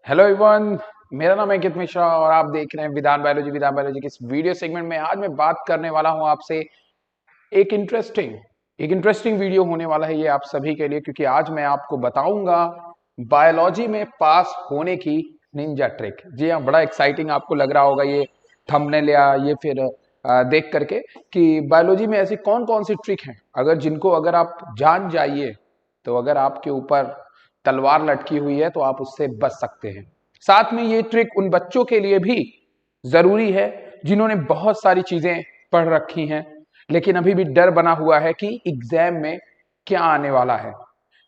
Hello everyone, मेरा नाम है अंकित मिश्रा और आप देख रहे हैं विधान बायोलॉजी के इस वीडियो सेगमेंट में। आज मैं बात करने वाला हूं आपसे एक इंटरेस्टिंग वीडियो होने वाला है ये आप सभी के लिए, क्योंकि आज मैं आपको बताऊंगा बायोलॉजी में पास होने की निंजा ट्रिक। जी हाँ, बड़ा एक्साइटिंग आपको लग रहा होगा ये थंबनेल या ये फिर देख करके कि बायोलॉजी में ऐसी कौन कौन सी ट्रिक हैं अगर आप जान जाइए तो अगर आपके ऊपर तलवार लटकी हुई है तो आप उससे बच सकते हैं। साथ में ये ट्रिक उन बच्चों के लिए भी जरूरी है जिन्होंने बहुत सारी चीजें पढ़ रखी हैं लेकिन अभी भी डर बना हुआ है कि एग्जाम में क्या आने वाला है।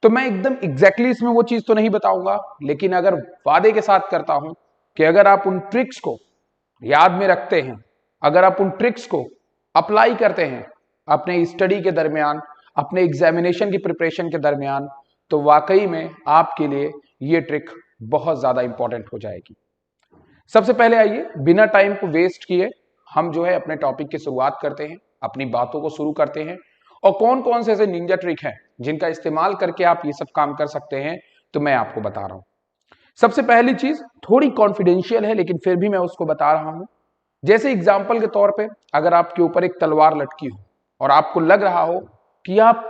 तो मैं एकदम एग्जैक्टली इसमें वो चीज तो नहीं बताऊंगा, लेकिन अगर वादे के साथ करता हूं कि अगर आप उन ट्रिक्स को याद में रखते हैं, अगर आप उन ट्रिक्स को अप्लाई करते हैं अपने स्टडी के दरमियान, अपने एग्जामिनेशन की प्रिपरेशन के दरमियान, तो वाकई में आपके लिए ये ट्रिक बहुत ज्यादा इंपॉर्टेंट हो जाएगी। सबसे पहले आइए बिना टाइम को वेस्ट किए हम जो है अपने टॉपिक की शुरुआत करते हैं, अपनी बातों को शुरू करते हैं। और कौन कौन से ऐसे निंजा ट्रिक हैं जिनका इस्तेमाल करके आप ये सब काम कर सकते हैं, तो मैं आपको बता रहा हूं। सबसे पहली चीज थोड़ी कॉन्फिडेंशियल है लेकिन फिर भी मैं उसको बता रहा हूं। जैसे एग्जाम्पल के तौर पे अगर आपके ऊपर एक तलवार लटकी हो और आपको लग रहा हो कि आप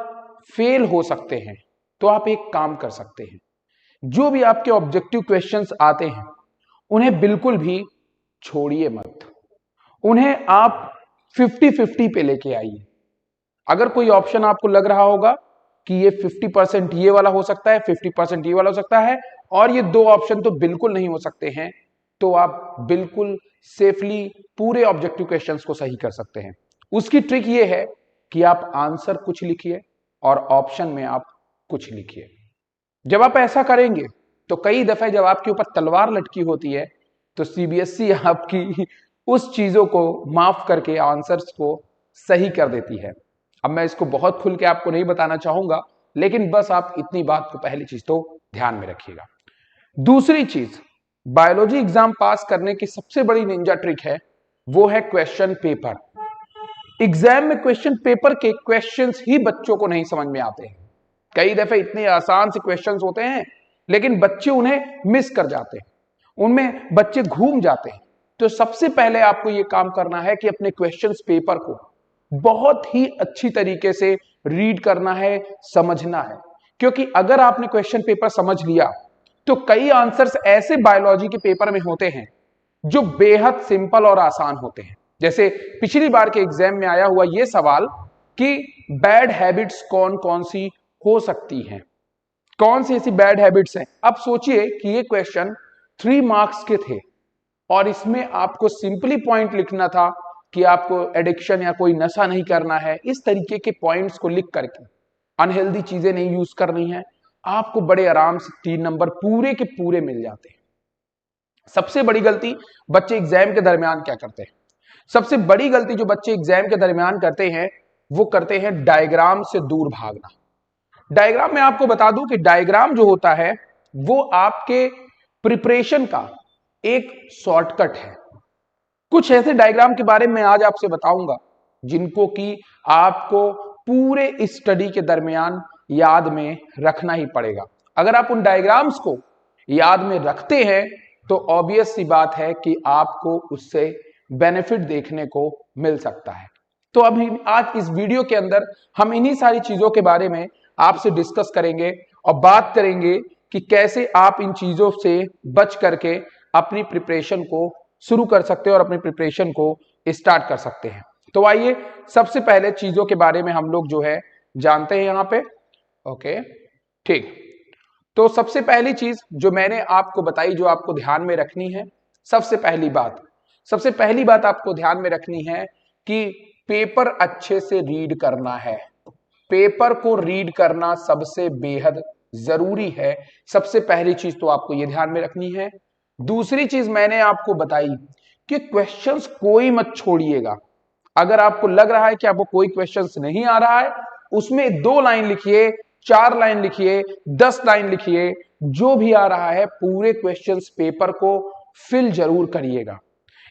फेल हो सकते हैं, तो आप एक काम कर सकते हैं। जो भी आपके ऑब्जेक्टिव क्वेश्चंस आते हैं उन्हें बिल्कुल भी छोड़िए मत, उन्हें आप 50-50 पे लेके आइए। अगर कोई ऑप्शन आपको लग रहा होगा कि ये 50% ये वाला हो सकता है, 50% ये वाला हो सकता है और ये दो ऑप्शन तो बिल्कुल नहीं हो सकते हैं, तो आप बिल्कुल सेफली पूरे ऑब्जेक्टिव क्वेश्चंस को सही कर सकते हैं। उसकी ट्रिक ये है कि आप आंसर कुछ लिखिए और ऑप्शन में आप कुछ लिखिए। जब आप ऐसा करेंगे तो कई दफे जब आपके ऊपर तलवार लटकी होती है तो सीबीएसई आपकी उस चीजों को माफ करके आंसर्स को सही कर देती है। अब मैं इसको बहुत खुल के आपको नहीं बताना चाहूंगा, लेकिन बस आप इतनी बात को पहली चीज तो ध्यान में रखिएगा। दूसरी चीज, बायोलॉजी एग्जाम पास करने की सबसे बड़ी निंजा ट्रिक है, वो है क्वेश्चन पेपर। एग्जाम में क्वेश्चन पेपर के क्वेश्चंस ही बच्चों को नहीं समझ में आते हैं। कई दफे इतने आसान से क्वेश्चंस होते हैं लेकिन बच्चे उन्हें मिस कर जाते हैं, उनमें बच्चे घूम जाते हैं। तो सबसे पहले आपको यह काम करना है कि अपने क्वेश्चंस पेपर को बहुत ही अच्छी तरीके से रीड करना है, समझना है। क्योंकि अगर आपने क्वेश्चन पेपर समझ लिया तो कई आंसर्स ऐसे बायोलॉजी के पेपर में होते हैं जो बेहद सिंपल और आसान होते हैं। जैसे पिछली बार के एग्जाम में आया हुआ यह सवाल कि बैड हैबिट्स कौन कौन सी हो सकती हैं, कौन सी ऐसी बैड हैबिट्स हैं। अब सोचिए कि ये क्वेश्चन 3 मार्क्स के थे और इसमें आपको सिंपली पॉइंट लिखना था कि आपको एडिक्शन या कोई नशा नहीं करना है। इस तरीके के पॉइंट्स को लिख करके अनहेल्दी चीजें नहीं यूज करनी है, आपको बड़े आराम से 3 नंबर पूरे के पूरे मिल जाते हैं। सबसे बड़ी गलती बच्चे एग्जाम के दरमियान क्या करते हैं? सबसे बड़ी गलती जो बच्चे एग्जाम के दरमियान करते हैं वो करते हैं डायग्राम से दूर भागना। डायग्राम में आपको बता दूं कि डायग्राम जो होता है वो आपके प्रिपरेशन का एक शॉर्टकट है। कुछ ऐसे डायग्राम के बारे में आज आपसे बताऊंगा जिनको कि आपको पूरे स्टडी के दरमियान याद में रखना ही पड़ेगा। अगर आप उन डायग्राम्स को याद में रखते हैं तो ऑब्वियस सी बात है कि आपको उससे बेनिफिट देखने को मिल सकता है। तो अभी आज इस वीडियो के अंदर हम इन्हीं सारी चीजों के बारे में आपसे डिस्कस करेंगे और बात करेंगे कि कैसे आप इन चीजों से बच करके अपनी प्रिपरेशन को शुरू कर सकते हैं और अपनी प्रिपरेशन को स्टार्ट कर सकते हैं। तो आइए सबसे पहले चीजों के बारे में हम लोग जो है जानते हैं यहां पे। ओके, ठीक। तो सबसे पहली चीज जो मैंने आपको बताई, जो आपको ध्यान में रखनी है, सबसे पहली बात आपको ध्यान में रखनी है कि पेपर अच्छे से रीड करना है। पेपर को रीड करना सबसे बेहद जरूरी है। सबसे पहली चीज तो आपको यह ध्यान में रखनी है। दूसरी चीज मैंने आपको बताई कि क्वेश्चंस कोई मत छोड़िएगा। अगर आपको लग रहा है कि आपको कोई क्वेश्चंस नहीं आ रहा है, उसमें 2 लाइन लिखिए, 4 लाइन लिखिए, 10 लाइन लिखिए, जो भी आ रहा है पूरे क्वेश्चंस पेपर को फिल जरूर करिएगा।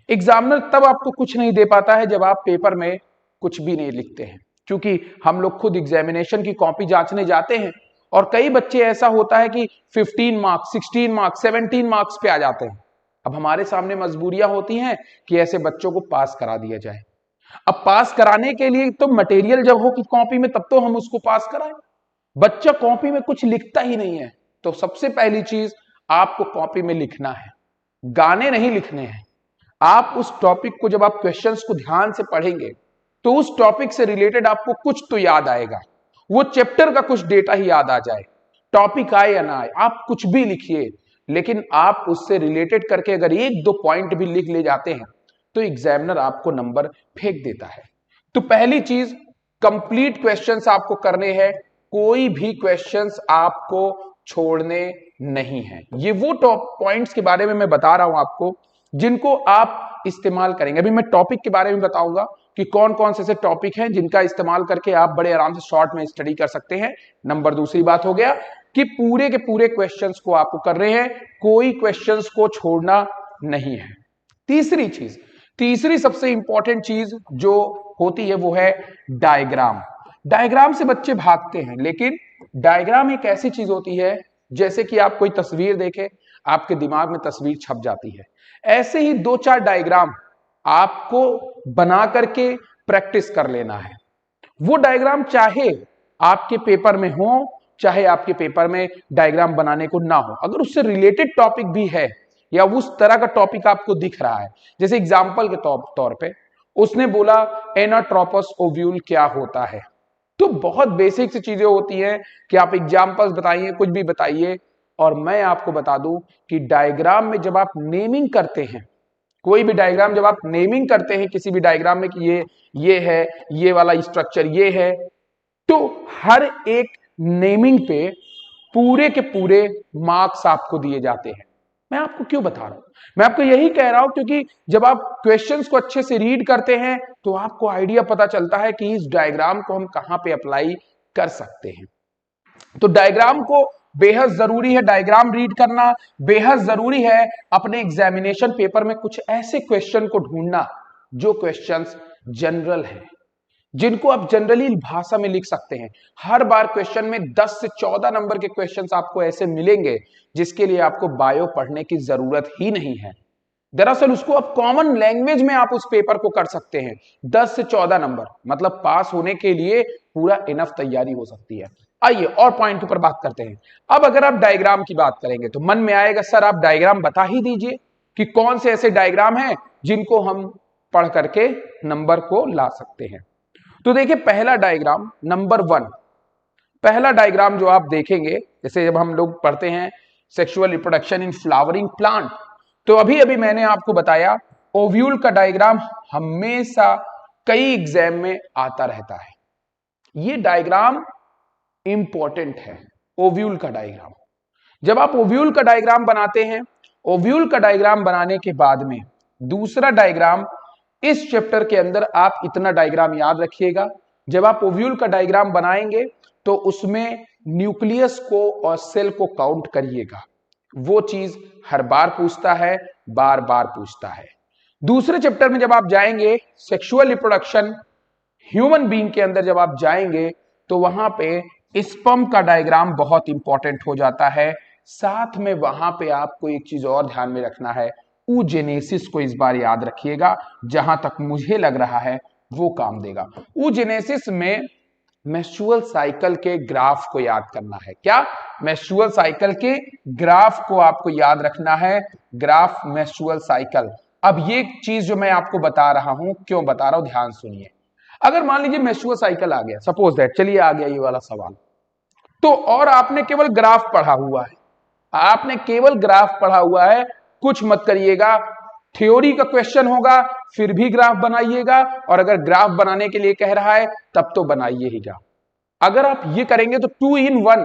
एग्जामिनर तब आपको कुछ नहीं दे पाता है जब आप पेपर में कुछ भी नहीं लिखते हैं, क्योंकि हम लोग खुद एग्जामिनेशन की कॉपी जांचने जाते हैं और कई बच्चे ऐसा होता है कि 15 मार्क्स 16 मार्क्स 17 मार्क्स पे आ जाते हैं। अब हमारे सामने मजबूरियां होती हैं कि ऐसे बच्चों को पास करा दिया जाए। अब पास कराने के लिए तो मटेरियल जब हो कि कॉपी में, तब तो हम उसको पास कराएं। बच्चा कॉपी में कुछ लिखता ही नहीं है। तो सबसे पहली चीज, आपको कॉपी में लिखना है, गाने नहीं लिखने हैं। आप उस टॉपिक को, जब आप क्वेश्चंस को ध्यान से पढ़ेंगे तो उस टॉपिक से रिलेटेड आपको कुछ तो याद आएगा, वो चैप्टर का कुछ डेटा ही याद आ जाए। टॉपिक आए या ना आए, आप कुछ भी लिखिए, लेकिन आप उससे रिलेटेड करके अगर एक दो पॉइंट भी लिख ले जाते हैं तो एग्जामिनर आपको नंबर फेंक देता है। तो पहली चीज, कंप्लीट क्वेश्चंस आपको करने हैं, कोई भी क्वेश्चंस आपको छोड़ने नहीं है। ये वो टॉप पॉइंट्स के बारे में मैं बता रहा हूं आपको जिनको आप इस्तेमाल करेंगे। अभी मैं टॉपिक के बारे में बताऊंगा कि कौन कौन से ऐसे टॉपिक हैं जिनका इस्तेमाल करके आप बड़े आराम से शॉर्ट में स्टडी कर सकते हैं। नंबर दूसरी बात हो गया कि पूरे के पूरे क्वेश्चंस को आपको कर रहे हैं, कोई क्वेश्चंस को छोड़ना नहीं है। तीसरी चीज, तीसरी सबसे इंपॉर्टेंट चीज जो होती है वो है डायग्राम। डायग्राम से बच्चे भागते हैं, लेकिन डायग्राम एक ऐसी चीज होती है जैसे कि आप कोई तस्वीर देखें, आपके दिमाग में तस्वीर छप जाती है। ऐसे ही दो चार डायग्राम आपको बना करके प्रैक्टिस कर लेना है। वो डायग्राम चाहे आपके पेपर में हो, चाहे आपके पेपर में डायग्राम बनाने को ना हो, अगर उससे रिलेटेड टॉपिक भी है या उस तरह का टॉपिक आपको दिख रहा है, जैसे एग्जाम्पल के तौर पे उसने बोला एनाट्रोपस ओव्यूल क्या होता है, तो बहुत बेसिक सी चीजें होती हैं कि आप एग्जाम्पल्स बताइए, कुछ भी बताइए। और मैं आपको बता दूं कि डायग्राम में जब आप नेमिंग करते हैं, कोई भी डायग्राम जब आप नेमिंग करते हैं किसी भी डायग्राम में कि ये है, ये वाला स्ट्रक्चर ये है, तो हर एक नेमिंग पे पूरे के पूरे मार्क्स आपको दिए जाते हैं। मैं आपको क्यों बता रहा हूं? मैं आपको यही कह रहा हूं क्योंकि जब आप क्वेश्चंस को अच्छे से रीड करते हैं तो आपको आइडिया पता चलता है कि इस डायग्राम को हम कहां पे अप्लाई कर सकते हैं। तो डायग्राम को बेहद जरूरी है, डायग्राम रीड करना बेहद जरूरी है। अपने एग्जामिनेशन पेपर में कुछ ऐसे क्वेश्चन को ढूंढना जो क्वेश्चंस जनरल हैं, जिनको आप जनरली भाषा में लिख सकते हैं। हर बार क्वेश्चन में 10 से 14 नंबर के क्वेश्चंस आपको ऐसे मिलेंगे जिसके लिए आपको बायो पढ़ने की जरूरत ही नहीं है। दरअसल उसको आप कॉमन लैंग्वेज में आप उस पेपर को कर सकते हैं। 10 से 14 नंबर मतलब पास होने के लिए पूरा इनफ तैयारी हो सकती है। आइए और पॉइंट पर बात करते हैं। अब अगर आप डायग्राम की बात करेंगे तो मन में आएगा सर आप डायग्राम बता ही दीजिए कि कौन से ऐसे डायग्राम हैं जिनको हम पढ़ करके नंबर को ला सकते हैं। तो देखिए पहला डायग्राम नंबर 1, पहला डायग्राम जो आप देखेंगे, जैसे जब हम लोग पढ़ते हैं sexual reproduction in flowering plant, तो अभी अभी मैंने आपको बताया ओव्यूल का डायग्राम हमेशा कई एग्जाम में आता रहता है। ये डायग्राम इंपॉर्टेंट है, ओव्यूल का डायग्राम। जब आप ओव्यूल का डायग्राम बनाते हैं, ओव्यूल का डायग्राम बनाने के बाद में दूसरा डायग्राम, इस चैप्टर के अंदर आप इतना डायग्राम याद रखिएगा। जब आप ओव्यूल का डायग्राम बनाएंगे तो उसमें न्यूक्लियस को और सेल को काउंट करिएगा। वो चीज हर बार पूछता है, बार बार पूछता है। दूसरे चैप्टर में जब आप जाएंगे सेक्सुअल रिप्रोडक्शन ह्यूमन बीइंग के अंदर, जब आप जाएंगे तो वहां पे स्पर्म का डायग्राम बहुत इंपॉर्टेंट हो जाता है। साथ में वहां पे आपको एक चीज और ध्यान में रखना है, ऊजेनेसिस को इस बार याद रखिएगा। जहां तक मुझे लग रहा है वो काम देगा। ऊजेनेसिस में मेंस्ट्रुअल साइकिल के ग्राफ को याद करना है। क्या? मेंस्ट्रुअल साइकिल के ग्राफ को आपको याद रखना है, ग्राफ मेंस्ट्रुअल साइकिल। अब ये चीज जो मैं आपको बता रहा हूं, क्यों बता रहा हूं ध्यान सुनिए। अगर मान लीजिए मेंस्ट्रुअल साइकिल आ गया, सपोज दैट, चलिए आ गया ये वाला सवाल, तो और आपने केवल ग्राफ पढ़ा हुआ है, आपने केवल ग्राफ पढ़ा हुआ है, कुछ मत करिएगा। थ्योरी का क्वेश्चन होगा फिर भी ग्राफ बनाइएगा, और अगर ग्राफ बनाने के लिए कह रहा है तब तो बनाइए ही ग्राफ। अगर आप ये करेंगे तो 2 in 1,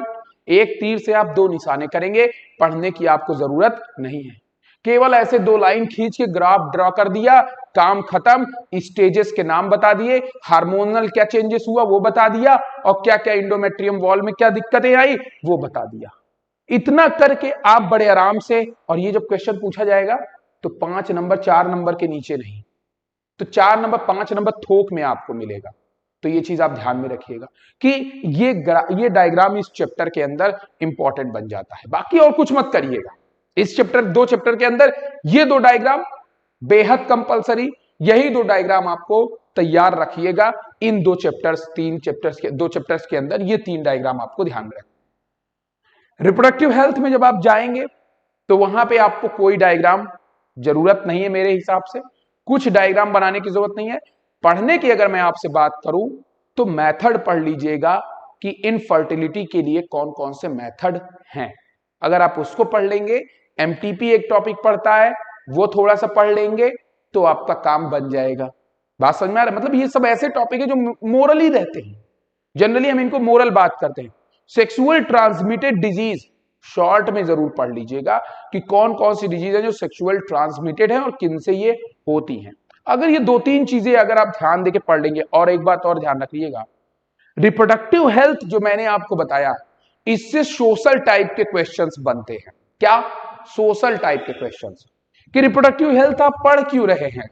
एक तीर से आप दो निशाने करेंगे, पढ़ने की आपको जरूरत नहीं है। केवल ऐसे 2 लाइन खींच के ग्राफ ड्रॉ कर दिया, काम खत्म। स्टेजेस के नाम बता दिए, हार्मोनल क्या चेंजेस हुआ वो बता दिया, और क्या क्या इंडोमेट्रियम वॉल में क्या दिक्कतें आई वो बता दिया। इतना करके आप बड़े आराम से, और ये जब क्वेश्चन पूछा जाएगा तो 5 नंबर 4 नंबर के नीचे नहीं, तो 4 नंबर 5 नंबर थोक में आपको मिलेगा। तो ये चीज आप ध्यान में रखिएगा कि ये डायग्राम इस चैप्टर के अंदर इंपॉर्टेंट बन जाता है। बाकी और कुछ मत करिएगा, इस दो चैप्टर के अंदर ये दो डायग्राम बेहद कंपलसरी, यही दो डायग्राम आपको तैयार रखिएगा। इन दो चैप्टर्स के अंदर ये 3 डायग्राम आपको ध्यान में रखना। रिप्रोडक्टिव हेल्थ में जब आप जाएंगे तो वहां पे आपको कोई डायग्राम जरूरत नहीं है, मेरे हिसाब से कुछ डायग्राम बनाने की जरूरत नहीं है। पढ़ने की अगर मैं आपसे बात करूं तो मेथड पढ़ लीजिएगा कि इनफर्टिलिटी के लिए कौन कौन से मेथड हैं। अगर आप उसको पढ़ लेंगे, एमटीपी एक टॉपिक पढ़ता है वो थोड़ा सा पढ़ लेंगे तो आपका काम बन जाएगा। बात समझ में आ रहा है? मतलब ये सब ऐसे टॉपिक है जो मोरली रहते हैं, जनरली हम इनको मोरल बात करते हैं। सेक्सुअल ट्रांसमिटेड डिजीज शॉर्ट में जरूर पढ़ लीजिएगा कि कौन कौन सी डिजीज है जो सेक्सुअल ट्रांसमिटेड है और किन से ये होती हैं। अगर ये 2-3 चीजें अगर आप ध्यान देके पढ़ लेंगे, और एक बात और ध्यान रखिएगा, रिप्रोडक्टिव हेल्थ जो मैंने आपको बताया इससे सोशल टाइप के क्वेश्चंस बनते हैं। क्या? सोशल टाइप के क्वेश्चंस कि रिप्रोडक्टिव हेल्थ आप पढ़ क्यों रहे हैं,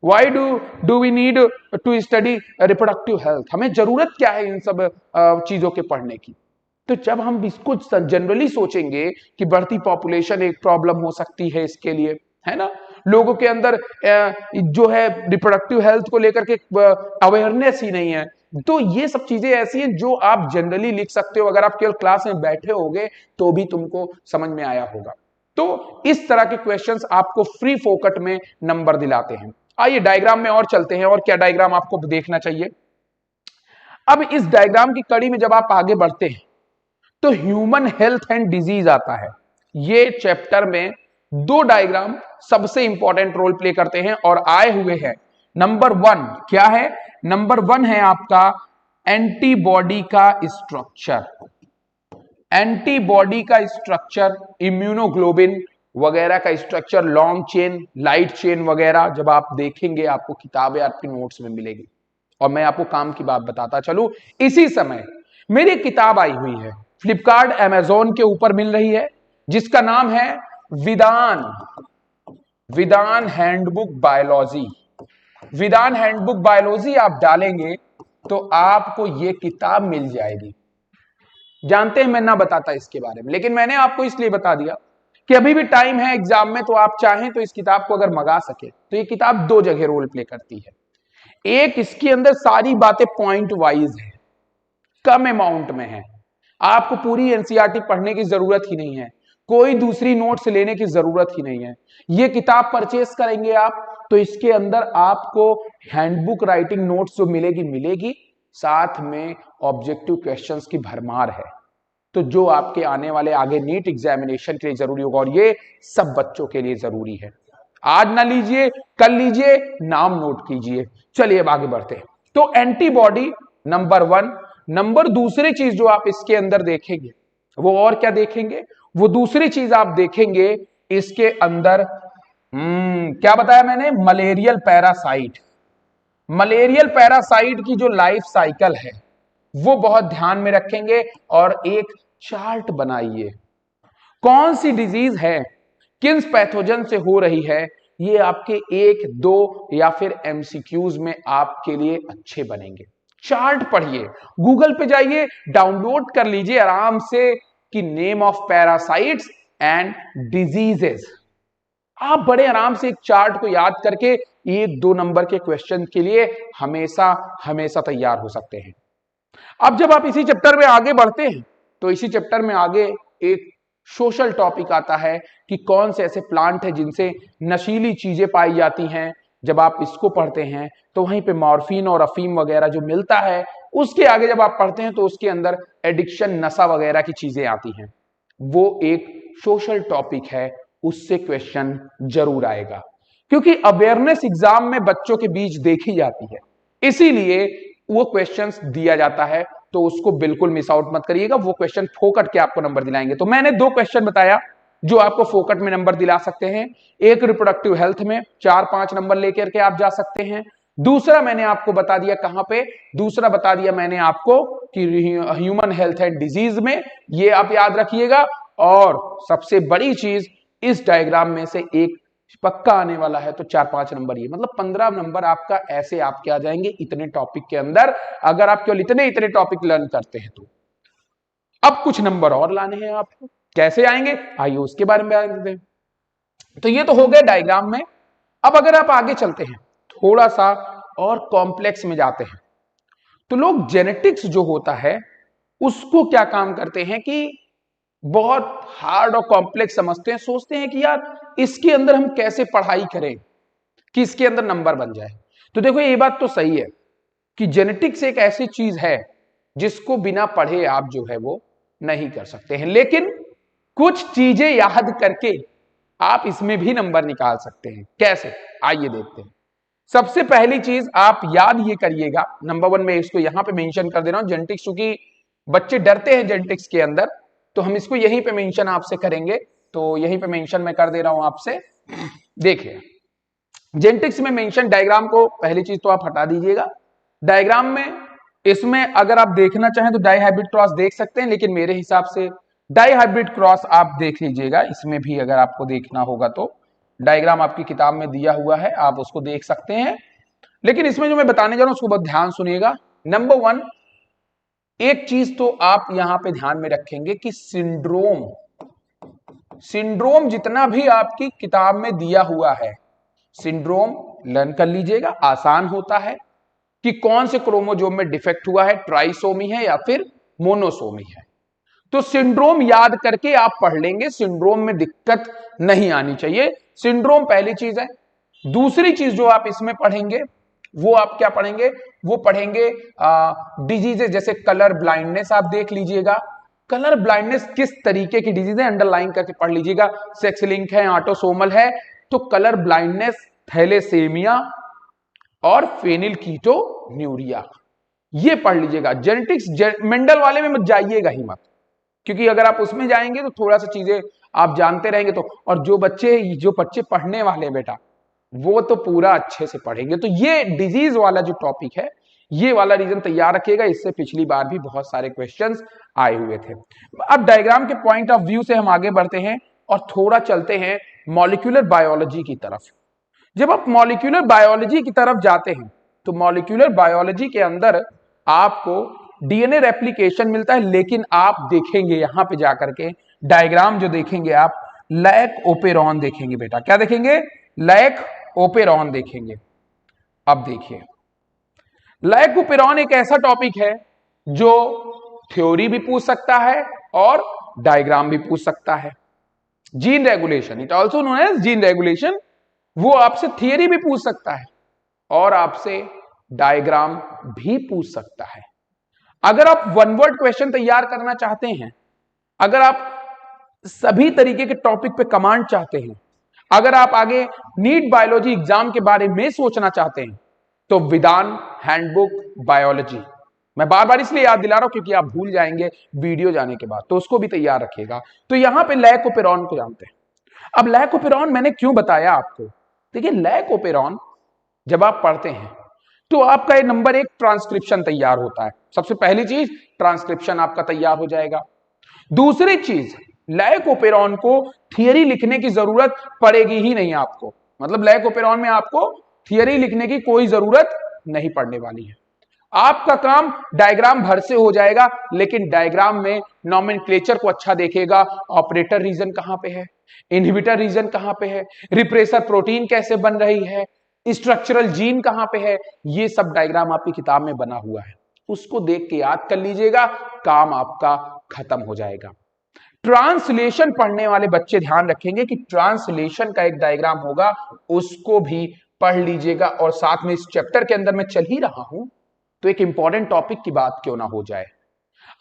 why do we need to study reproductive health, हमें जरूरत क्या है इन सब चीजों के पढ़ने की। तो जब हम इसको जनरली सोचेंगे कि बढ़ती पॉपुलेशन एक प्रॉब्लम हो सकती है इसके लिए, है ना, लोगों के अंदर जो है रिप्रोडक्टिव हेल्थ को लेकर के अवेयरनेस ही नहीं है, तो ये सब चीजें ऐसी हैं जो आप जनरली लिख सकते हो। अगर आप केवल क्लास में बैठे होगे तो भी तुमको समझ में आया होगा। तो इस तरह के क्वेश्चंस आपको फ्री फोकट में नंबर दिलाते हैं। आइए डायग्राम में और चलते हैं, और क्या डायग्राम आपको देखना चाहिए। अब इस डायग्राम की कड़ी में जब आप आगे बढ़ते हैं तो ह्यूमन हेल्थ एंड डिजीज आता है। ये चैप्टर में 2 डायग्राम सबसे इंपॉर्टेंट रोल प्ले करते हैं और आए हुए हैं। नंबर 1 क्या है? नंबर 1 है आपका एंटीबॉडी का स्ट्रक्चर। एंटीबॉडी का स्ट्रक्चर, इम्यूनोग्लोबिन वगैरह का structure, long chain, light chain वगैरह जब आप देखेंगे आपको किताबें आपकी नोट्स में मिलेगी। और मैं आपको काम की बात बताता चलूं, इसी समय मेरी एक किताब आई हुई है, फ्लिपकार्ट अमेजोन के ऊपर मिल रही है, जिसका नाम है विदान हैंडबुक बायोलॉजी। विदान हैंडबुक बायोलॉजी आप डालेंगे तो आपको यह किताब मिल जाएगी। जानते हैं मैं ना बताता इसके बारे में, लेकिन मैंने आपको इसलिए बता दिया कि अभी भी टाइम है एग्जाम में, तो आप चाहें तो इस किताब को अगर मंगा सके तो ये किताब 2 जगह रोल प्ले करती है। एक, इसके अंदर सारी बातें पॉइंट वाइज है, कम अमाउंट में है, आपको पूरी एनसीईआरटी पढ़ने की जरूरत ही नहीं है, कोई दूसरी नोट्स लेने की जरूरत ही नहीं है। ये किताब परचेस करेंगे आप तो इसके अंदर आपको हैंडबुक राइटिंग नोट्स जो मिलेगी, साथ में ऑब्जेक्टिव क्वेश्चंस की भरमार है, तो जो आपके आने वाले आगे नीट एग्जामिनेशन के लिए जरूरी होगा, और ये सब बच्चों के लिए जरूरी है। आज ना लीजिए, कल लीजिए, नाम नोट कीजिए। चलिए अब आगे बढ़ते हैं। तो एंटीबॉडी नंबर 1। नंबर दूसरी चीज जो आप इसके अंदर देखेंगे वो और क्या देखेंगे, वो दूसरी चीज आप देखेंगे इसके अंदर क्या बताया मैंने, मलेरियल पैरासाइट। मलेरियल पैरासाइट की जो लाइफ साइकिल है वो बहुत ध्यान में रखेंगे और एक चार्ट बनाइए। कौन सी डिजीज है, किन पैथोजन से हो रही है, ये आपके 1, 2 या फिर एमसीक्यूज में आपके लिए अच्छे बनेंगे। चार्ट पढ़िए, गूगल पे जाइए, डाउनलोड कर लीजिए आराम से कि name of parasites and diseases. आप बड़े आराम से एक चार्ट को याद करके 1-2 नंबर के क्वेश्चन के लिए हमेशा हमेशा तैयार हो सकते हैं। अब जब आप इसी चैप्टर में आगे बढ़ते हैं तो इसी चैप्टर में आगे एक सोशल टॉपिक आता है कि कौन से ऐसे प्लांट है जिनसे नशीली चीजें पाई जाती हैं। जब आप इसको पढ़ते हैं तो वहीं पे मॉर्फिन और अफीम वगैरह जो मिलता है, उसके आगे जब आप पढ़ते हैं तो उसके अंदर एडिक्शन, नशा वगैरह की चीजें आती हैं। वो एक सोशल टॉपिक है, उससे क्वेश्चन जरूर आएगा, क्योंकि अवेयरनेस एग्जाम में बच्चों के बीच देखी जाती है, इसीलिए वो क्वेश्चंस दिया जाता है। तो उसको बिल्कुल मिस आउट मत करिएगा, वो क्वेश्चन फोकट के आपको नंबर दिलाएंगे। तो मैंने 2 क्वेश्चन बताया जो आपको फोकट में नंबर दिला सकते हैं। एक रिप्रोडक्टिव हेल्थ में 4-5 नंबर लेकर के आप जा सकते हैं। दूसरा मैंने आपको बता दिया कहां पे, दूसरा बता दिया मैंने आपको कि ह्यूमन हेल्थ एंड डिजीज में, ये आप याद रखिएगा। और सबसे बड़ी चीज, इस डायग्राम में से एक पक्का आने वाला है तो 4-5 नंबर ये, मतलब 15 नंबर आपका ऐसे आपके आ जाएंगे इतने टॉपिक के अंदर, अगर आप केवल इतने टॉपिक लर्न करते हैं तो। अब कुछ नंबर और लाने हैं आपको, कैसे आएंगे आइए उसके बारे में बयान करते हैं। तो ये तो हो गया डायग्राम में। अब अगर आप आगे चलते हैं थोड़ा सा और कॉम्प्लेक्स में जाते हैं, तो लोग जेनेटिक्स जो होता है उसको क्या काम करते हैं कि बहुत हार्ड और कॉम्प्लेक्स समझते हैं, सोचते हैं कि यार इसके अंदर हम कैसे पढ़ाई करें कि इसके अंदर नंबर बन जाए। तो देखो ये बात तो सही है कि जेनेटिक्स एक ऐसी चीज है जिसको बिना पढ़े आप जो है वो नहीं कर सकते हैं, लेकिन कुछ चीजें याद करके आप इसमें भी नंबर निकाल सकते हैं। कैसे आइए देखते हैं। सबसे पहली चीज आप याद ये करिएगा, नंबर 1 में इसको यहां पे मेंशन कर दे रहा हूं जेनेटिक्स, क्योंकि बच्चे डरते हैं जेनेटिक्स के अंदर, तो हम इसको यहीं पे मेंशन आपसे करेंगे। तो यहीं पे मेंशन मैं कर दे रहा हूं आपसे। देखिए जेनेटिक्स में मेंशन डायग्राम को पहली चीज तो आप हटा दीजिएगा। डायग्राम में इसमें अगर आप देखना चाहें तो डाई हाइब्रिड क्रॉस देख सकते हैं, लेकिन मेरे हिसाब से डाई हाइब्रिड क्रॉस आप देख लीजिएगा। इसमें भी अगर आपको देखना होगा तो डायग्राम आपकी किताब में दिया हुआ है, आप उसको देख सकते हैं। लेकिन इसमें जो मैं बताने जा रहा हूं उसको बहुत ध्यान सुनिएगा। नंबर 1 एक चीज तो आप यहां पे ध्यान में रखेंगे कि सिंड्रोम जितना भी आपकी किताब में दिया हुआ है, सिंड्रोम लर्न कर लीजिएगा। आसान होता है कि कौन से क्रोमोजोम में डिफेक्ट हुआ है, ट्राइसोमी है या फिर मोनोसोमी है। तो सिंड्रोम याद करके आप पढ़ लेंगे, सिंड्रोम में दिक्कत नहीं आनी चाहिए। सिंड्रोम पहली चीज है। दूसरी चीज जो आप इसमें पढ़ेंगे वो आप क्या पढ़ेंगे, वो पढ़ेंगे डिजीजेस, जैसे कलर ब्लाइंडनेस आप देख लीजिएगा। कलर ब्लाइंडनेस किस तरीके की डिजीज है अंडरलाइन करके पढ़ लीजिएगा। सेक्स लिंक है, ऑटोसोमल है, तो कलर ब्लाइंडनेस, थैलेसेमिया और फेनिलकीटोन्यूरिया, ये पढ़ लीजिएगा। जेनेटिक्स मेंडल वाले में मत जाइएगा ही मत, क्योंकि अगर आप उसमें जाएंगे तो थोड़ा सा चीजें आप जानते रहेंगे तो, और जो बच्चे पढ़ने वाले बेटा वो तो पूरा अच्छे से पढ़ेंगे। तो ये डिजीज वाला जो टॉपिक है ये वाला रीजन तैयार रखिएगा, इससे पिछली बार भी बहुत सारे क्वेश्चंस आए हुए थे। अब डायग्राम के पॉइंट ऑफ व्यू से हम आगे बढ़ते हैं और थोड़ा चलते हैं मॉलिक्यूलर बायोलॉजी की तरफ। जब आप मॉलिक्यूलर बायोलॉजी की तरफ जाते हैं तो मॉलिक्यूलर बायोलॉजी के अंदर आपको डीएनए रेप्लिकेशन मिलता है, लेकिन आप देखेंगे यहां पे जाकर के डायग्राम जो देखेंगे आप लैक ओपेरॉन देखेंगे बेटा। क्या देखेंगे? लैक ओपेरॉन देखेंगे। अब देखिए लैक ओपेरॉन एक ऐसा टॉपिक है जो थ्योरी भी पूछ सकता है और डायग्राम भी पूछ सकता है। Gene regulation, it also known as gene regulation, वो आपसे थियरी भी पूछ सकता है और आपसे डायग्राम भी पूछ सकता है। अगर आप वन वर्ड क्वेश्चन तैयार करना चाहते हैं, अगर आप सभी तरीके के टॉपिक पे कमांड चाहते हैं, अगर आप आगे नीट बायोलॉजी एग्जाम के बारे में सोचना चाहते हैं, तो विधान हैंडबुक बायोलॉजी, मैं बार बार इसलिए याद दिला रहा हूं क्योंकि आप भूल जाएंगे वीडियो जाने के बाद, तो उसको भी तैयार रखिएगा। तो यहां पे लैक ओपेरॉन को जानते हैं। अब लैक ओपेरॉन मैंने क्यों बताया आपको, देखिए लैक ओपेरॉन जब आप पढ़ते हैं तो आपका ये नंबर 1 ट्रांसक्रिप्शन तैयार होता है। सबसे पहली चीज ट्रांसक्रिप्शन आपका तैयार हो जाएगा। दूसरी चीज लैक ओपेरॉन को थियरी लिखने की जरूरत पड़ेगी ही नहीं आपको, मतलब लैक ओपेरॉन में आपको थियरी लिखने की कोई जरूरत नहीं पड़ने वाली है। आपका काम डायग्राम भर से हो जाएगा, लेकिन डायग्राम में नॉमेनक्लेचर को अच्छा देखेगा। ऑपरेटर रीजन कहां पे है, इनहिबिटर रीजन कहां पे है, रिप्रेसर प्रोटीन कैसे बन रही है, स्ट्रक्चरल जीन कहां पे है, ये सब डायग्राम आपकी किताब में बना हुआ है। उसको देख के याद कर लीजिएगा, काम आपका खत्म हो जाएगा। ट्रांसलेशन पढ़ने वाले बच्चे ध्यान रखेंगे कि ट्रांसलेशन का एक डायग्राम होगा, उसको भी पढ़ लीजिएगा। और साथ में इस चैप्टर के अंदर मैं चल ही रहा हूं तो एक इंपॉर्टेंट टॉपिक की बात क्यों ना हो जाए,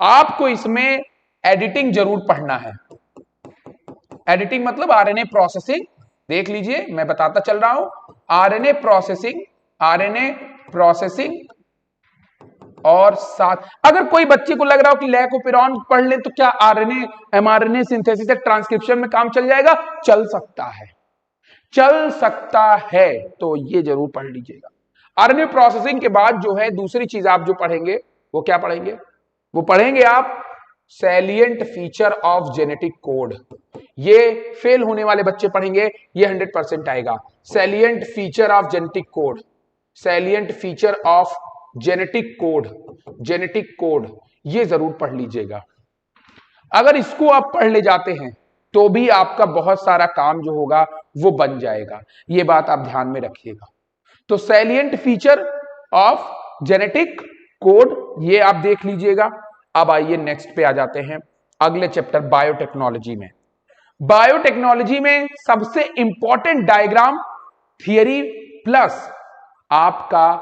आपको इसमें एडिटिंग जरूर पढ़ना है। एडिटिंग मतलब आरएनए प्रोसेसिंग, देख लीजिए मैं बताता चल रहा हूं। आरएनए प्रोसेसिंग और साथ, अगर कोई बच्चे को लग रहा हो कि लैक ओपेरॉन पढ़ ले तो क्या आरएनए एमआरएनए सिंथेसिस या ट्रांसक्रिप्शन में काम चल जाएगा, चल सकता है, तो ये जरूर पढ़ लीजिएगा। आरएनए प्रोसेसिंग के बाद जो है दूसरी चीज आप जो पढ़ेंगे वो क्या पढ़ेंगे, वो पढ़ेंगे आप salient feature of genetic code. ये फेल होने वाले बच्चे पढ़ेंगे, ये 100% आएगा। Salient feature of genetic code, salient feature of genetic code, genetic code, ये जरूर पढ़ लीजिएगा। अगर इसको आप पढ़ ले जाते हैं तो भी आपका बहुत सारा काम जो होगा वो बन जाएगा, ये बात आप ध्यान में रखिएगा। तो salient feature of genetic code ये आप देख लीजिएगा। अब आइए नेक्स्ट पे आ जाते हैं, अगले चैप्टर बायोटेक्नोलॉजी में। बायोटेक्नोलॉजी में सबसे इंपॉर्टेंट डायग्राम थियरी प्लस आपका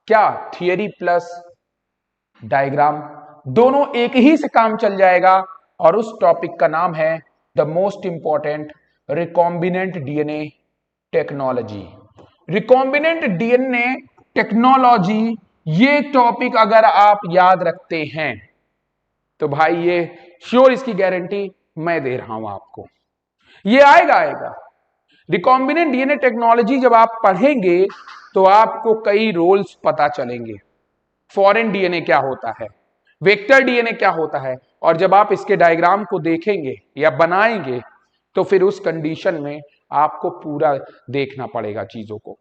क्या, थियरी प्लस डायग्राम, दोनों एक ही से काम चल जाएगा। और उस टॉपिक का नाम है the most important recombinant DNA technology. Recombinant DNA technology, ये टॉपिक अगर आप याद रखते हैं तो भाई ये श्योर, इसकी गारंटी मैं दे रहा हूं आपको, ये आएगा। रिकॉम्बिनेंट डीएनए टेक्नोलॉजी जब आप पढ़ेंगे तो आपको कई रोल्स पता चलेंगे। फॉरेन डीएनए क्या होता है, वेक्टर डीएनए क्या होता है, और जब आप इसके डायग्राम को देखेंगे या बनाएंगे तो फिर उस कंडीशन में आपको पूरा देखना पड़ेगा चीजों को।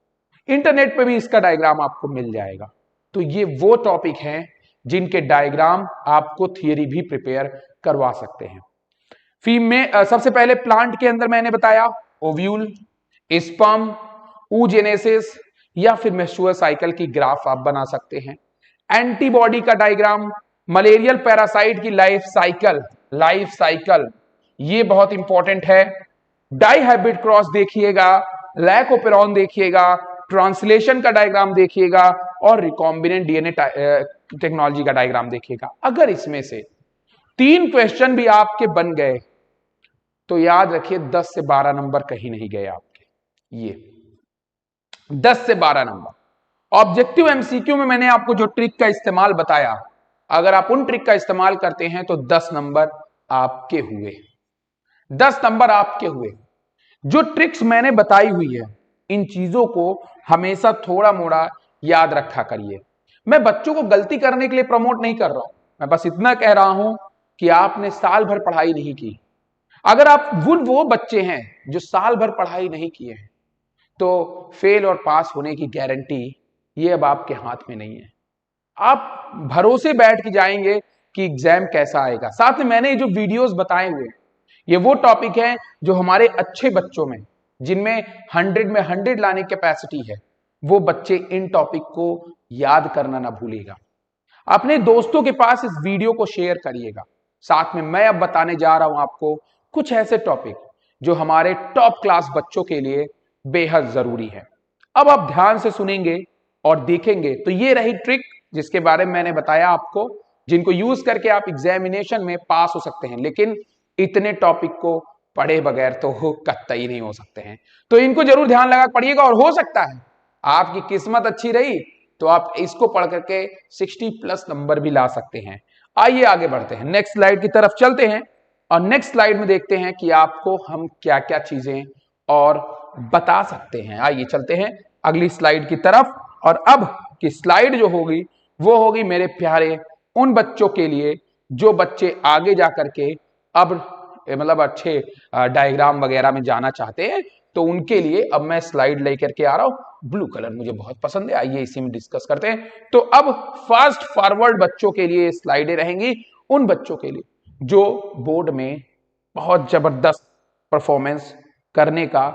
इंटरनेट पे भी इसका डायग्राम आपको मिल जाएगा। तो ये वो टॉपिक हैं जिनके डायग्राम आपको थियरी भी प्रिपेयर करवा सकते हैं। सबसे पहले प्लांट के अंदर मैंने बताया ओव्यूल, स्पर्म, oogenesis या फिर मेंस्ट्रुअल साइकिल की ग्राफ आप बना सकते हैं। एंटीबॉडी का डायग्राम, मलेरियल पैरासाइट की लाइफ साइकिल, ये बहुत इंपॉर्टेंट है। डाइहाइब्रिड क्रॉस देखिएगा, लैकोपेरॉन देखिएगा, ट्रांसलेशन का डायग्राम देखिएगा और रिकॉम्बिनेंट डीएनए टेक्नोलॉजी का डायग्राम देखिएगा। अगर इसमें से 3 क्वेश्चन भी आपके बन गए तो याद रखिए 10 से 12 नंबर कहीं नहीं गए आपके, ये 10 से 12 नंबर। ऑब्जेक्टिव एमसीक्यू में मैंने आपको जो ट्रिक का इस्तेमाल बताया, अगर आप उन ट्रिक का इस्तेमाल करते हैं तो 10 नंबर आपके हुए, 10 नंबर आपके हुए। जो ट्रिक्स मैंने बताई हुई है इन चीजों को हमेशा थोड़ा मोड़ा याद रखा करिए। मैं बच्चों को गलती करने के लिए प्रमोट नहीं कर रहा हूं, मैं बस इतना कह रहा हूं कि आपने साल भर पढ़ाई नहीं की। अगर आप वो बच्चे हैं जो साल भर पढ़ाई नहीं किए हैं तो फेल और पास होने की गारंटी ये अब आपके हाथ में नहीं है। आप भरोसे बैठ के जाएंगे कि एग्जाम कैसा आएगा। साथ में मैंने जो वीडियोस बताए हुए ये वो टॉपिक है जो हमारे अच्छे बच्चों में, जिनमें 100 में 100 लाने की कैपेसिटी है, वो बच्चे इन टॉपिक को याद करना ना भूलेगा। अपने दोस्तों के पास इस वीडियो को शेयर करिएगा। साथ में मैं अब बताने जा रहा हूं आपको कुछ ऐसे टॉपिक जो हमारे टॉप क्लास बच्चों के लिए बेहद जरूरी है। अब आप ध्यान से सुनेंगे और देखेंगे तो ये रही ट्रिक जिसके बारे में मैंने बताया आपको, जिनको यूज करके आप एग्जामिनेशन में पास हो सकते हैं। लेकिन इतने टॉपिक को पढ़े बगैर तो कतई नहीं हो सकते हैं, तो इनको जरूर ध्यान लगा पढ़िएगा। और हो सकता है आपकी किस्मत अच्छी रही तो आप इसको पढ़ करके 60+ नंबर भी ला सकते हैं। आइए आगे बढ़ते हैं, नेक्स्ट स्लाइड की तरफ चलते हैं और नेक्स्ट स्लाइड में देखते हैं कि आपको हम क्या क्या चीजें और बता सकते हैं। आइए चलते हैं अगली स्लाइड की तरफ। और अब की स्लाइड जो होगी वो होगी मेरे प्यारे उन बच्चों के लिए जो बच्चे आगे जाकर के अब मतलब अच्छे डायग्राम वगैरह में जाना चाहते हैं, तो उनके लिए अब मैं स्लाइड लेकर के आ रहा हूं। ब्लू कलर मुझे बहुत पसंद है, आइए इसी में डिस्कस करते हैं। तो अब फास्ट फॉरवर्ड बच्चों के लिए स्लाइडें रहेंगी, उन बच्चों के लिए जो बोर्ड में बहुत जबरदस्त परफॉर्मेंस करने का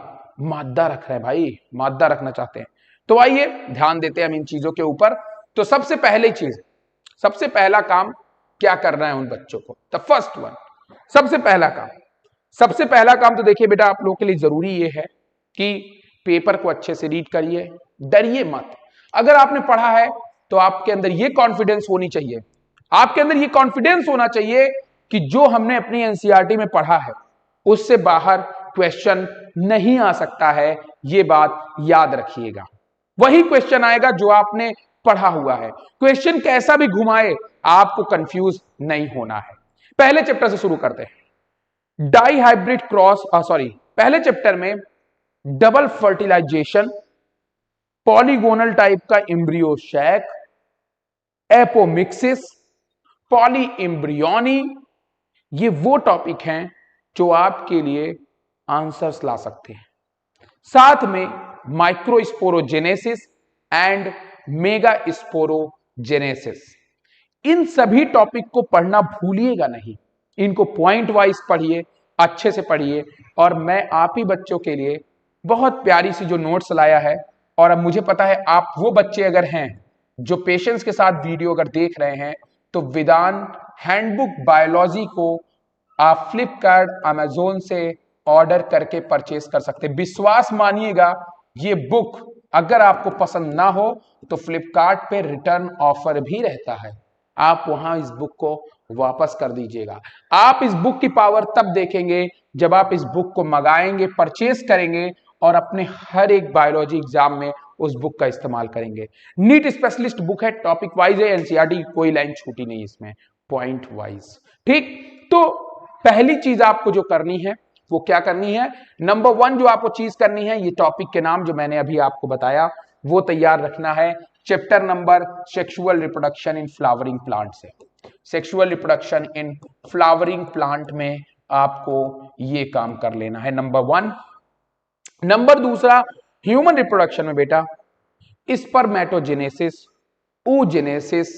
मादा रख रहे हैं, भाई मादा रखना चाहते हैं। तो आइए ध्यान देते हैं हम इन चीजों के ऊपर। तो सबसे पहले चीज, सबसे पहला काम क्या करना है उन बच्चों को, द फर्स्ट वन, सबसे पहला काम तो देखिए बेटा आप लोगों के लिए जरूरी ये है कि पेपर को अच्छे से रीड करिए, डरिए मत। अगर आपने पढ़ा है तो आपके अंदर ये कॉन्फिडेंस होनी चाहिए, आपके अंदर ये कॉन्फिडेंस होना चाहिए कि जो हमने अपनी एनसीईआरटी में पढ़ा है उससे बाहर क्वेश्चन नहीं आ सकता है। ये बात याद रखिएगा, वही क्वेश्चन आएगा जो आपने पढ़ा हुआ है। क्वेश्चन कैसा भी घुमाए आपको कंफ्यूज नहीं होना है। पहले चैप्टर से शुरू करते हैं, डाइहाइब्रिड क्रॉस, पहले चैप्टर में डबल फर्टिलाइजेशन, पॉलीगोनल टाइप का एम्ब्रियो शैक, एपोमिक्सिस, पॉली एम्ब्रियोनी, ये वो टॉपिक हैं जो आपके लिए आंसर्स ला सकते हैं। साथ में माइक्रोस्पोरोजेनेसिस एंड मेगा स्पोरोजेनेसिस, इन सभी टॉपिक को पढ़ना भूलिएगा नहीं। इनको पॉइंट वाइज पढ़िए, अच्छे से पढ़िए। और मैं आप ही बच्चों के लिए बहुत प्यारी सी जो नोट्स लाया है, और अब मुझे पता है आप वो बच्चे अगर हैं जो पेशेंस के साथ वीडियो अगर देख रहे हैं, तो विधान हैंडबुक बायोलॉजी को आप फ्लिपकार्ट, अमेजोन से ऑर्डर करके परचेस कर सकते हैं। विश्वास मानिएगा, ये बुक अगर आपको पसंद ना हो तो फ्लिपकार्ट पे रिटर्न ऑफर भी रहता है, आप वहां इस बुक को वापस कर दीजिएगा। आप इस बुक की पावर तब देखेंगे जब आप इस बुक को मंगाएंगे, परचेस करेंगे और अपने हर एक बायोलॉजी एग्जाम में उस बुक का इस्तेमाल करेंगे। नीट स्पेशलिस्ट बुक है, टॉपिक वाइज है, एनसीईआरटी कोई लाइन छूटी नहीं इसमें, पॉइंट वाइज। ठीक, तो पहली चीज आपको जो करनी है वो क्या करनी है, नंबर 1 जो आपको चीज करनी है, ये टॉपिक के नाम जो मैंने अभी आपको बताया वो तैयार रखना है। Chapter number sexual reproduction in flowering plant से, sexual reproduction in flowering plant में आपको ये काम कर लेना है, नंबर 1। नंबर 2 ह्यूमन रिप्रोडक्शन में बेटा spermatogenesis, oogenesis,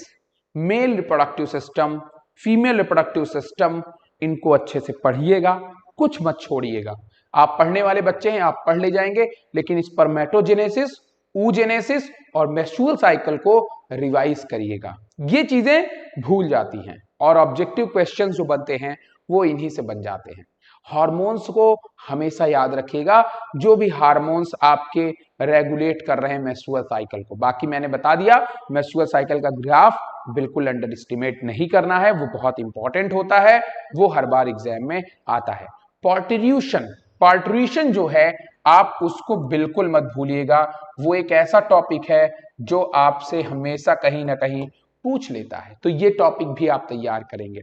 male reproductive system, female reproductive system, इनको अच्छे से पढ़िएगा, कुछ मत छोड़िएगा। आप पढ़ने वाले बच्चे हैं, आप पढ़ ले जाएंगे, लेकिन स्पर्मेटोजेनेसिस, oogenesis और मेंस्ट्रुअल साइकिल को रिवाइज करिएगा। ये चीजें भूल जाती हैं और ऑब्जेक्टिव क्वेश्चंस जो बनते हैं वो इन्हीं से बन जाते हैं। हार्मोन्स को हमेशा याद रखिएगा, जो भी हार्मोन्स आपके रेगुलेट कर रहे हैं मेंस्ट्रुअल साइकिल को। बाकी मैंने बता दिया, मेंस्ट्रुअल साइकिल का ग्राफ बिल्कुल अंडर एस्टिमेट नहीं करना है, वो बहुत इंपॉर्टेंट होता है, वो हर बार एग्जाम में आता है। पार्ट्यूशन, पार्ट्यूशन जो है आप उसको बिल्कुल मत भूलिएगा, वो एक ऐसा टॉपिक है जो आपसे हमेशा कहीं ना कहीं पूछ लेता है, तो ये टॉपिक भी आप तैयार करेंगे।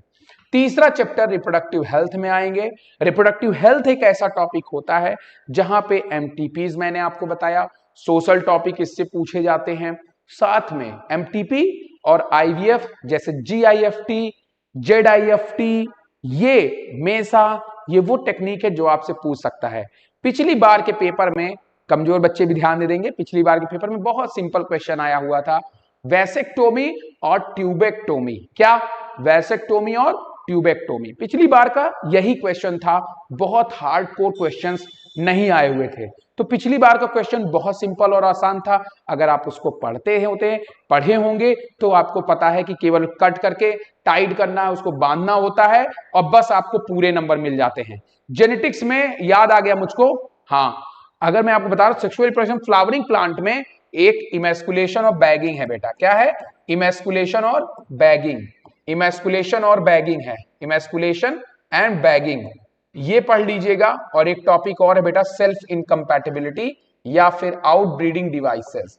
तीसरा चैप्टर रिप्रोडक्टिव हेल्थ में आएंगे। रिप्रोडक्टिव हेल्थ एक ऐसा टॉपिक होता है जहां पे एमटीपीज मैंने आपको बताया, सोशल टॉपिक इससे पूछे जाते हैं। साथ में एमटीपी और आईवीएफ जैसे जीआईएफटी, जेडआईएफटी, ये मेसा, ये वो टेक्निक है जो आपसे पूछ सकता है। पिछली बार के पेपर में, कमजोर बच्चे भी ध्यान दे देंगे, पिछली बार के पेपर में बहुत सिंपल क्वेश्चन आया हुआ था, वैसेक्टोमी और ट्यूबेक्टोमी। क्या? वैसेक्टोमी और ट्यूबेक्टोमी, पिछली बार का यही क्वेश्चन था, बहुत हार्डकोर क्वेश्चंस नहीं आए हुए थे। तो पिछली बार का क्वेश्चन बहुत सिंपल और आसान था, अगर आप उसको पढ़े होंगे तो आपको पता है कि केवल कट करके टाइट करना है, उसको बांधना होता है और बस आपको पूरे नंबर मिल जाते हैं। जेनेटिक्स में याद आ गया मुझको, हाँ, अगर मैं आपको बता रहा हूं सेक्सुअल रिप्रोडक्शन फ्लावरिंग प्लांट में एक इमेस्कुलेशन और बैगिंग है बेटा। क्या है? इमेस्कुलेशन और बैगिंग, इमेस्कुलेशन और बैगिंग है, इमेस्कुलेशन एंड बैगिंग, ये पढ़ लीजिएगा। और एक टॉपिक और है बेटा सेल्फ इनकम्पैटिबिलिटी या फिर आउटब्रीडिंग डिवाइसेस,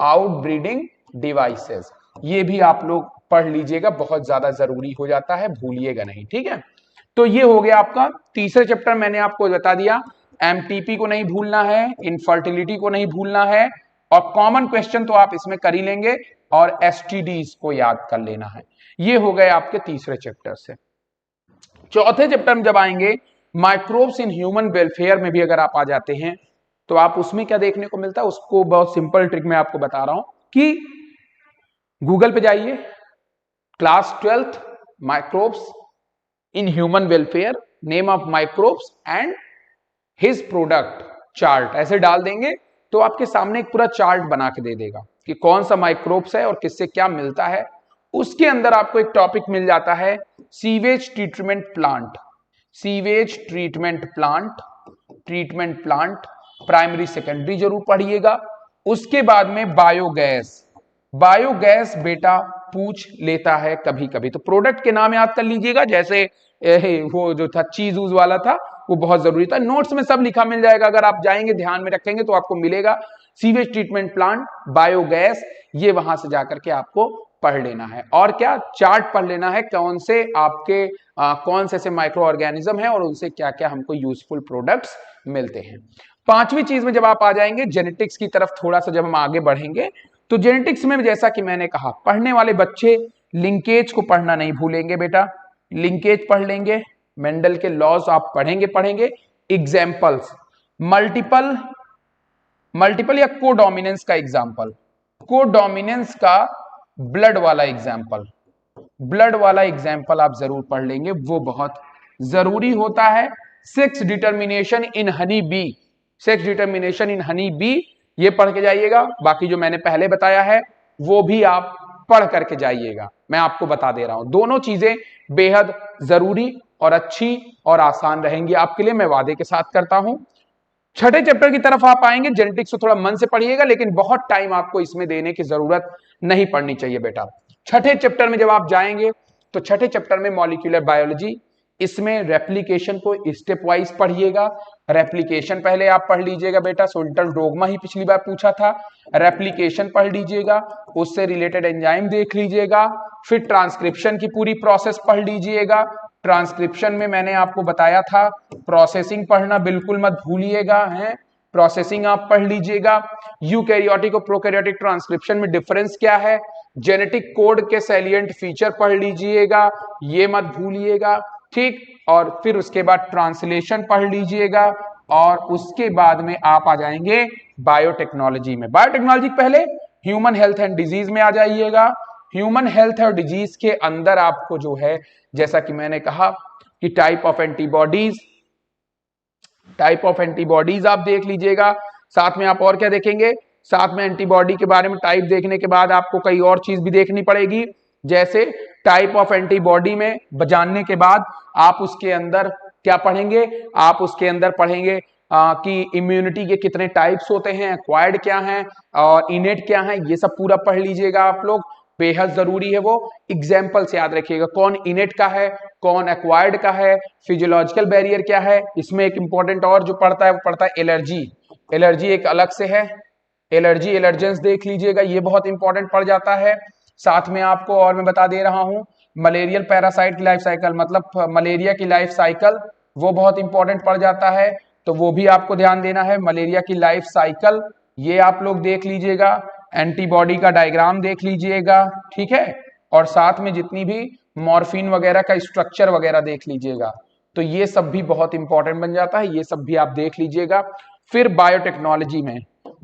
आउटब्रीडिंग डिवाइसेस, ये भी आप लोग पढ़ लीजिएगा, बहुत ज्यादा जरूरी हो जाता है, भूलिएगा नहीं, ठीक है। तो ये हो गया आपका तीसरे चैप्टर, मैंने आपको बता दिया। एमटीपी को नहीं भूलना है, इनफर्टिलिटी को नहीं भूलना है, और कॉमन क्वेश्चन तो आप इसमें कर ही लेंगे, और एसटीडीज को याद कर लेना है। ये हो गए आपके तीसरे चैप्टर से। चौथे चैप्टर में जब आएंगे, माइक्रोब्स इन ह्यूमन वेलफेयर में भी अगर आप आ जाते हैं तो आप उसमें क्या देखने को मिलता है, उसको बहुत सिंपल ट्रिक में आपको बता रहा हूं कि गूगल पे जाइए, class 12th microbes in human welfare, name of microbes and his product chart, ऐसे डाल देंगे तो आपके सामने एक पूरा चार्ट बना के दे देगा कि कौन सा माइक्रोब्स है और किससे क्या मिलता है। उसके अंदर आपको एक टॉपिक मिल जाता है sewage treatment plant, sewage treatment plant, treatment plant, primary secondary जरूर पढ़िएगा। उसके बाद में बायोगैस, बायोगैस बेटा पूछ लेता है कभी कभी, तो प्रोडक्ट के नाम याद कर लीजिएगा, जैसे वो जो था चीज ऊज वाला था, वो बहुत जरूरी था। नोट्स में सब लिखा मिल जाएगा, अगर आप जाएंगे ध्यान में रखेंगे तो आपको मिलेगा। सीवेज ट्रीटमेंट प्लांट, बायोगैस, ये वहां से जाकर के आपको पढ़ लेना है। और क्या? चार्ट पढ़ लेना है, कौन से आपके कौन से माइक्रो ऑर्गेनिज्म है और उनसे क्या क्या हमको यूजफुल प्रोडक्ट्स मिलते हैं। पांचवी चीज में जब आप आ जाएंगे जेनेटिक्स की तरफ, थोड़ा सा जब हम आगे बढ़ेंगे, तो जेनेटिक्स में जैसा कि मैंने कहा, पढ़ने वाले बच्चे लिंकेज को पढ़ना नहीं भूलेंगे बेटा, लिंकेज पढ़ लेंगे, मेंडल के लॉज आप पढ़ेंगे। एग्जाम्पल्स, मल्टीपल या कोडोमिनेंस का एग्जाम्पल, कोडोमिनेंस का ब्लड वाला एग्जाम्पल आप जरूर पढ़ लेंगे, वो बहुत जरूरी होता है। Sex determination in honey bee, ये पढ़ के जाइएगा। बाकी जो मैंने पहले बताया है वो भी आप पढ़ करके जाइएगा, मैं आपको बता दे रहा हूं। दोनों चीजें बेहद जरूरी और अच्छी और आसान रहेंगी आपके लिए, मैं वादे के साथ करता हूं। छठे चैप्टर की तरफ आप आएंगे, जेनेटिक्स को थोड़ा मन से पढ़िएगा, लेकिन बहुत टाइम आपको इसमें देने की जरूरत नहीं पड़नी चाहिए बेटा। छठे चैप्टर में जब आप जाएंगे तो छठे चैप्टर में मॉलिक्यूलर बायोलॉजी, इसमें रेप्लिकेशन को स्टेप वाइज पढ़िएगा। रेप्लिकेशन पहले आप पढ़ लीजिएगा बेटा, सोल्टन डोग्मा ही पिछली बार पूछा था, रेप्लिकेशन पढ़ लीजिएगा, उससे रिलेटेड एंजाइम देख लीजिएगा, फिर ट्रांसक्रिप्शन की पूरी प्रोसेस पढ़ लीजिएगा। ट्रांसक्रिप्शन में मैंने आपको बताया था, प्रोसेसिंग पढ़ना बिल्कुल मत भूलिएगा, है प्रोसेसिंग आप पढ़ लीजिएगा। यूकैरियोटिक और प्रोकैरियोटिक ट्रांसक्रिप्शन में डिफरेंस क्या है, जेनेटिक कोड के सैलिएंट फीचर पढ़ लीजिएगा, ये मत भूलिएगा, ठीक। और फिर उसके बाद ट्रांसलेशन पढ़ लीजिएगा, और उसके बाद में आप आ जाएंगे बायोटेक्नोलॉजी में। बायोटेक्नोलॉजी पहले ह्यूमन हेल्थ एंड डिजीज में आ जाइएगा। ह्यूमन हेल्थ और डिजीज के अंदर आपको जो है, जैसा कि मैंने कहा कि टाइप ऑफ एंटीबॉडीज आप देख लीजिएगा। साथ में आप और क्या देखेंगे, साथ में एंटीबॉडी के बारे में टाइप देखने के बाद आपको कई और चीज भी देखनी पड़ेगी, जैसे टाइप ऑफ एंटीबॉडी में जानने के बाद आप उसके अंदर क्या पढ़ेंगे, आप उसके अंदर पढ़ेंगे कि इम्यूनिटी के कितने टाइप्स होते हैं, एक्वायर्ड क्या हैं और इनेट क्या हैं, ये सब पूरा पढ़ लीजिएगा आप लोग, बेहद जरूरी है वो। एग्जाम्पल से याद रखिएगा, कौन इनेट का है, कौन एक्वायर्ड का है, फिजियोलॉजिकल बैरियर क्या है। इसमें एक इंपॉर्टेंट और जो पढ़ता है वो पढ़ता है एलर्जी एक अलग से है, एलर्जेंस देख लीजिएगा, ये बहुत इंपॉर्टेंट पड़ जाता है। साथ में आपको और मैं बता दे रहा हूं, मलेरियल पैरासाइट की लाइफ साइकिल, मतलब मलेरिया की लाइफ साइकिल, वो बहुत इंपॉर्टेंट पड़ जाता है, तो वो भी आपको ध्यान देना है। मलेरिया की लाइफ साइकिल ये आप लोग देख लीजिएगा, एंटीबॉडी का डायग्राम देख लीजिएगा, ठीक है, और साथ में जितनी भी मॉर्फिन वगैरह का स्ट्रक्चर वगैरह देख लीजिएगा, तो ये सब भी बहुत इंपॉर्टेंट बन जाता है, ये सब भी आप देख लीजिएगा। फिर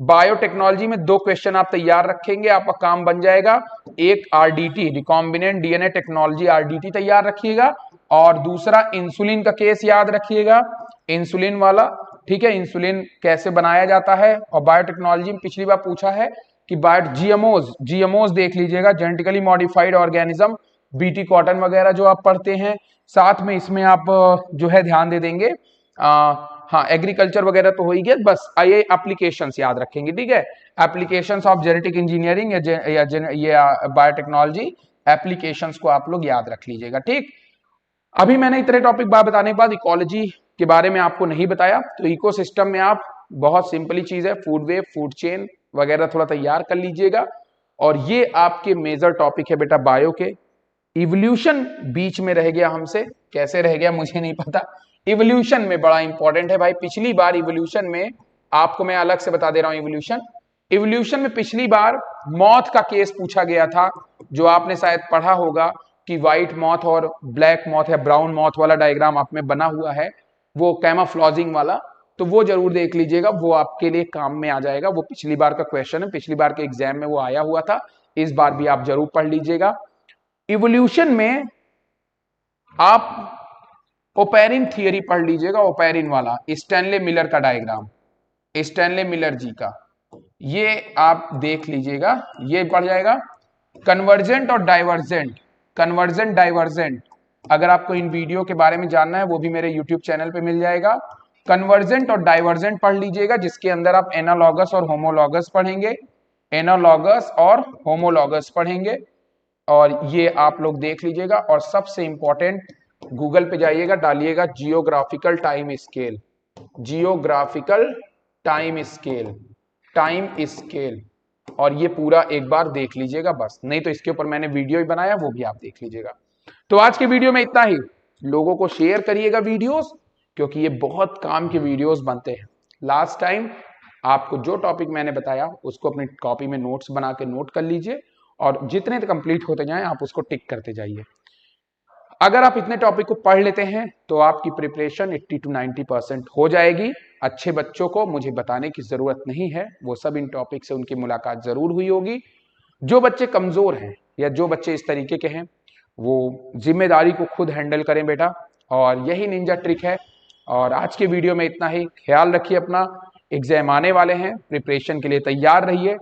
बायोटेक्नोलॉजी में 2 क्वेश्चन आप तैयार रखेंगे, आपका काम बन जाएगा। एक RDT, recombinant DNA technology, RDT तैयार रखिएगा, और दूसरा इंसुलिन का केस याद रखिएगा, इंसुलिन वाला, ठीक है, इंसुलिन कैसे बनाया जाता है। और बायोटेक्नोलॉजी में पिछली बार पूछा है कि जीएमओज देख लीजिएगा, genetically modified organism, BT cotton वगैरह जो आप पढ़ते हैं। साथ में इसमें आप जो है ध्यान दे देंगे, हाँ एग्रीकल्चर वगैरह तो हो ही गया, बस ये एप्लीकेशंस याद रखेंगे, ठीक है, एप्लीकेशंस ऑफ जेनेटिक इंजीनियरिंग या बायोटेक्नोलॉजी, एप्लीकेशंस को आप लोग याद रख लीजिएगा, ठीक। अभी मैंने इतने टॉपिक बताने के बाद इकोलॉजी के बारे में आपको नहीं बताया, तो इकोसिस्टम में आप बहुत सिंपली चीज है, फूड वेब, फूड चेन वगैरह थोड़ा तैयार कर लीजिएगा। और ये आपके मेजर टॉपिक है बेटा बायो के। इवोल्यूशन बीच में रह गया हमसे, कैसे रह गया मुझे नहीं पता, इवोल्यूशन में बड़ा इंपॉर्टेंट है भाई। पिछली बार इवोल्यूशन में आपको मैं अलग से बता दे रहा हूं, इवोल्यूशन में पिछली बार मॉथ का केस पूछा गया था, जो आपने शायद पढ़ा होगा कि व्हाइट मॉथ और ब्लैक मॉथ या ब्राउन मॉथ वाला डायग्राम आप में बना हुआ है, वो कैमोफ्लेजिंग वाला, तो वो जरूर देख लीजिएगा, वो आपके लिए काम में आ जाएगा। वो पिछली बार का क्वेश्चन है, पिछली बार के एग्जाम में वो आया हुआ था, इस बार भी आप जरूर पढ़ लीजिएगा। इवोल्यूशन में आप ओपेरिन थियरी पढ़ लीजिएगा, ओपेरिन वाला, स्टैनले मिलर का डायग्राम, स्टैनले मिलर जी का, ये आप देख लीजिएगा, ये पढ़ जाएगा। कन्वर्जेंट और डाइवर्जेंट, कन्वर्जेंट डाइवर्जेंट, अगर आपको इन वीडियो के बारे में जानना है वो भी मेरे यूट्यूब चैनल पे मिल जाएगा। कन्वर्जेंट और डाइवर्जेंट पढ़ लीजिएगा, जिसके अंदर आप एनालॉगस और होमोलॉगस पढ़ेंगे, एनालॉगस और होमोलॉगस पढ़ेंगे, और ये आप लोग देख लीजिएगा। और सबसे इंपॉर्टेंट, गूगल पे जाइएगा, डालिएगा geographical time scale, geographical time scale, और ये पूरा एक बार देख लीजिएगा बस, नहीं तो इसके ऊपर मैंने वीडियो ही बनाया, वो भी आप देख लीजिएगा। तो आज के वीडियो में इतना ही, लोगों को शेयर करिएगा वीडियोस, क्योंकि ये बहुत काम के वीडियोस बनते हैं। लास्ट टाइम आपको जो टॉपिक मैंने बताया उसको अपनी कॉपी में नोट्स बना के नोट कर लीजिए, और जितने कंप्लीट होते जाएं आप उसको टिक करते जाइए। अगर आप इतने टॉपिक को पढ़ लेते हैं तो आपकी प्रिपरेशन 80 to 90% हो जाएगी। अच्छे बच्चों को मुझे बताने की जरूरत नहीं है, वो सब इन टॉपिक से उनकी मुलाकात जरूर हुई होगी। जो बच्चे कमजोर हैं या जो बच्चे इस तरीके के हैं, वो जिम्मेदारी को खुद हैंडल करें बेटा, और यही निंजा ट्रिक है। और आज के वीडियो में इतना ही। ख्याल रखिए अपना, एग्जाम आने वाले हैं, प्रिपरेशन के लिए तैयार रहिए।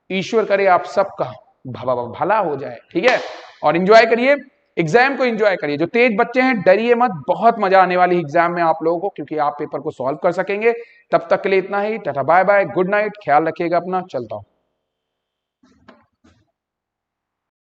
ईश्वर करे आप सबका भला हो जाए, ठीक है। और एंजॉय करिए, एग्जाम को एंजॉय करिए। जो तेज बच्चे हैं डरिए मत, बहुत मजा आने वाली एग्जाम में आप लोगों को, क्योंकि आप पेपर को सॉल्व कर सकेंगे। तब तक के लिए इतना ही। Tata bye bye, good night, ख्याल रखिएगा अपना, चलता हूं।